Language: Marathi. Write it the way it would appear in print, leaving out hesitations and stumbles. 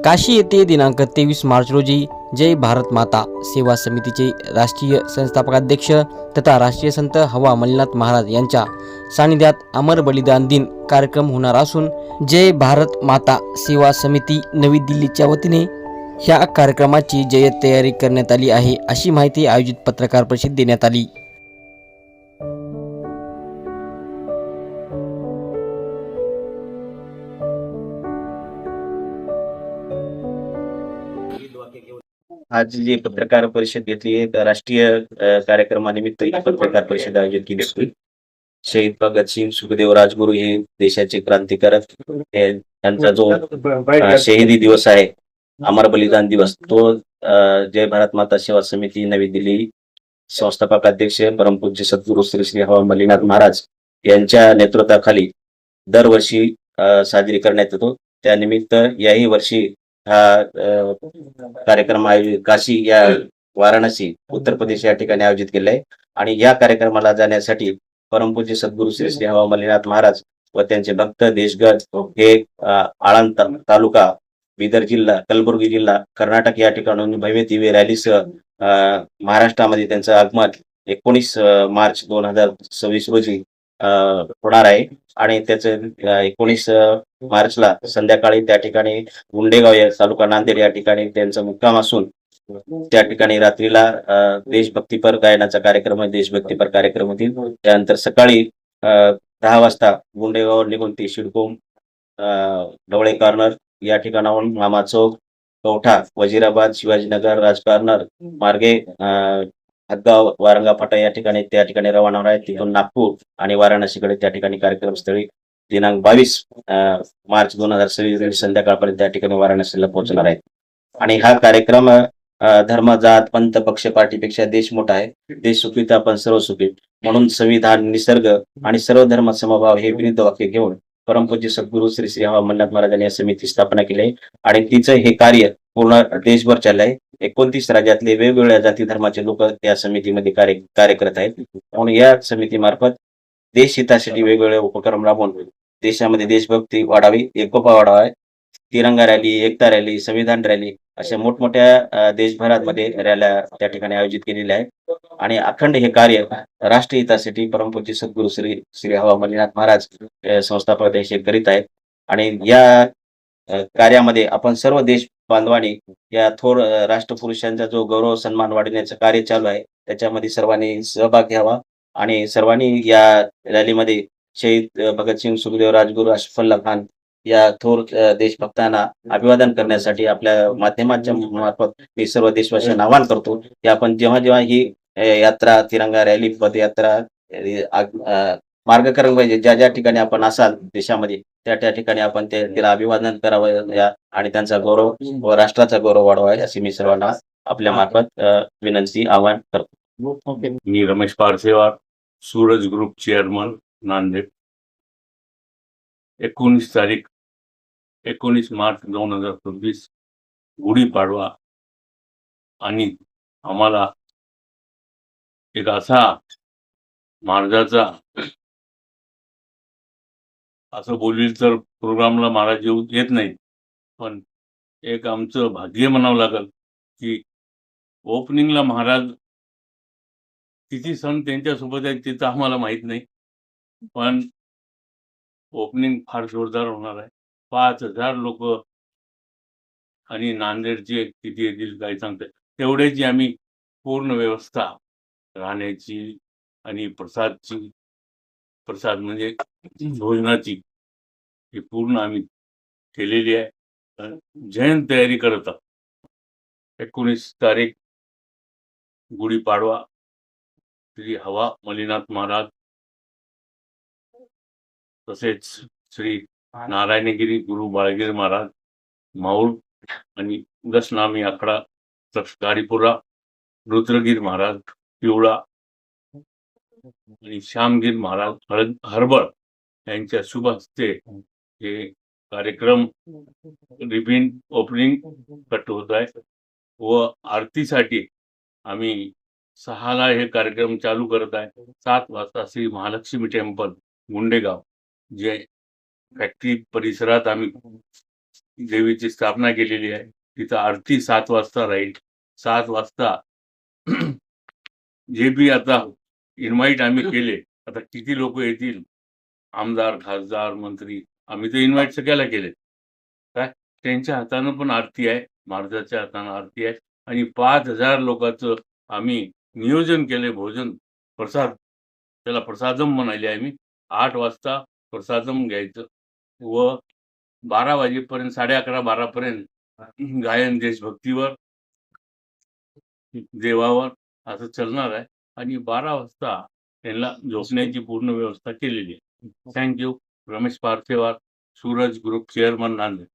काशी येथे दिनांक 23 मार्च रोजी जय भारत माता सेवा समितीचे राष्ट्रीय संस्थापकाध्यक्ष तथा राष्ट्रीय संत हवा अमरनाथ महाराज यांच्या सानिध्यात अमर बलिदान दिन कार्यक्रम होणार असून जय भारत माता सेवा समिती नवी दिल्लीच्या वतीने ह्या कार्यक्रमाची जय्यत तयारी करण्यात आली आहे, अशी माहिती आयोजित पत्रकार परिषदेत देण्यात आली. आज जी पत्रकार परिषद घेतली आहे राष्ट्रीय कार्यक्रमानिमित्त ही पत्रकार परिषद आयोजित केली होती. शहीद भगतसिंग सुखदेव राजगुरू हे देशाचे क्रांतिकारक, त्यांचा जो शहीदी दिवस आहे, अमर बलिदान दिवस, तो जय भारत माता सेवा समिती नवी दिल्ली संस्थापक अध्यक्ष परमपूज्य सद्गुरू श्री श्री हवा अमरनाथ महाराज यांच्या नेतृत्वाखाली दरवर्षी साजरी करण्यात येतो. त्यानिमित्त याही वर्षी हा कार्यक्रम काशी या वाराणसी उत्तर प्रदेश या ठिकाणी आयोजित केला आहे. आणि या कार्यक्रमाला जाण्यासाठी परमपूज्य सद्गुरू श्री श्री हवा अमरनाथ महाराज व त्यांचे भक्त देशगत हे आळंद तालुका, बिदर जिल्हा, कलबुर्गी जिल्हा, कर्नाटक या ठिकाणून भव्य दिव्य रॅलीसह महाराष्ट्रामध्ये त्यांचं आगमन 19 मार्च 2026 रोजी होणार आहे. आणि त्याचं 19 मार्चला संध्याकाळी त्या ठिकाणी गुंडेगाव या तालुका नांदेड या ठिकाणी त्यांचा मुक्काम असून त्या ठिकाणी रात्रीला देशभक्तीपर गायनाचा कार्यक्रम आहे, देशभक्तीपर कार्यक्रम होतील. त्यानंतर सकाळी 10 वाजता गुंडेगाव निघून ते शिडकोम, ढवळे कॉर्नर या ठिकाणाहून मामा चौक, कवठा, वजीराबाद, शिवाजीनगर, राजकॉर्नर मार्गे हदगाव, वारंगा फाटा या ठिकाणी त्या ठिकाणी रवाना होणार आहे. तिथून नागपूर आणि वाराणसीकडे त्या ठिकाणी कार्यक्रमस्थळी दिनांक 22 मार्च 2026 संध्याकाळपर्यंत त्या ठिकाणी वाराणसीला पोहोचणार आहेत. आणि हा कार्यक्रम धर्म, जात, पंथ, पक्ष, पार्टीपेक्षा देश मोठा आहे, देश सुखी तर आपण सर्व सुखी म्हणून संविधान, निसर्ग आणि सर्व धर्म समभाव हे विरुद्ध वाक्य घेऊन परमपूज्य सद्गुरू श्री श्री हवा अमरनाथ महाराजांनी या समिती स्थापना केली आहे. आणि तिचं हे कार्य पूर्ण देशभर चाललंय. 29 राज्यातले वेगवेगळ्या जाती धर्माचे लोक या समितीमध्ये कार्य करत आहेत. म्हणून या समितीमार्फत देश हितासाठी वेगवेगळे उपक्रम राबवून देशामध्ये देशभक्ती वाढावी, एकोपा वाढावा, तिरंगा रॅली, एकता रॅली, संविधान रॅली अशा मोठमोठ्या देशभरामध्ये रॅल्या त्या ठिकाणी आयोजित केलेल्या आहेत. आणि अखंड हे कार्य राष्ट्रहितासाठी परमपूज्य सद्गुरू श्री श्री हवा अमरनाथ महाराज संस्थापक अध्यक्ष करीत आहेत. आणि या कार्यामध्ये आपण सर्व देश बांधवांनी या थोर राष्ट्रपुरुषांचा जो गौरव सन्मान वाढवण्याचं कार्य चालू आहे त्याच्यामध्ये सर्वांनी सहभाग घ्यावा. आणि सर्वांनी या रॅलीमध्ये शहीद भगतसिंग सुखदेव राजगुरू अशफाकुल्ला खान या थोर देशभक्तांना अभिवादन करण्यासाठी आपल्या माध्यमांच्या मार्फत मी सर्व देशवासियांना आवाहन करतो की आपण जेव्हा जेव्हा ही यात्रा, तिरंगा रॅली, पदयात्रा, मार्गक्रमण पाहिजे, ज्या ज्या ठिकाणी आपण असाल देशामध्ये त्या त्या ठिकाणी आपण तिला अभिवादन करावं आणि त्यांचा गौरव व राष्ट्राचा गौरव वाढवावा अशी मी सर्वांना आपल्या मार्फत विनंती, आवाहन करतो. मी रमेश पारसेवार, सूरज ग्रुप चेअरमन, नांदेड. 19 मार्च 2026 गुढीपाडवा आणि आम्हाला एक असा महाराजाचा, असं बोलतील तर प्रोग्रामला महाराज येत नाही, पण एक आमचं भाग्य म्हणावं लागेल की ओपनिंगला महाराज किती सण त्यांच्यासोबत आहेत तिथं आम्हाला माहित नाही, पण ओपनिंग फार जोरदार होणार आहे. 5,000 लोक आणि नांदेडचे किती येतील काय सांगतात, तेवढ्याची आम्ही पूर्ण व्यवस्था राहण्याची आणि प्रसाद म्हणजे भोजनाची ही पूर्ण आम्ही केलेली आहे. जयंत तयारी करत आहोत. 19 तारीख गुढीपाडवा, श्री हवा अमरनाथ महाराज, तसेच श्री नारायणगिरी गुरु बाळगिरी महाराज, माऊळ आणि दशनामी आखडा गाडीपुरा, रुद्रगिरी महाराज पिवळा आणि श्यामगिरी महाराज हरबळ यांच्या शुभ हस्ते हे कार्यक्रम रिबिन ओपनिंग कट होत आहे. व आरतीसाठी आम्ही 6ला हे कार्यक्रम चालू करत आहे. 7 वाजता श्री महालक्ष्मी टेम्पल गुंडेगाव, जे फॅक्टरी परिसरात आम्ही देवीची स्थापना केलेली आहे. तिथं आरती 7 वाजता राहील. 7 वाजता जे बी आता इन्व्हाइट आम्ही केले, आता किती लोक येतील, आमदार, खासदार, मंत्री, आम्ही तर इन्व्हाइट सगळ्याला केले. काय त्यांच्या हातानं पण आरती आहे, महाराजाच्या हातानं आरती आहे आणि 5,000 लोकांचं आम्ही नियोजन केले. भोजन प्रसाद, त्याला प्रसादम म्हणाले आम्ही. 8 वाजता प्रसादम घ्यायचं व 12 वाजेपर्यंत, 11:30-12 पर्यंत गायन देशभक्तीवर, देवावर असं चालणार आहे आणि 12 वाजता त्यांना झोपण्याची पूर्ण व्यवस्था केलेली आहे. Thank you. Ramesh Parsewar, Suraj group chairman, Nanded.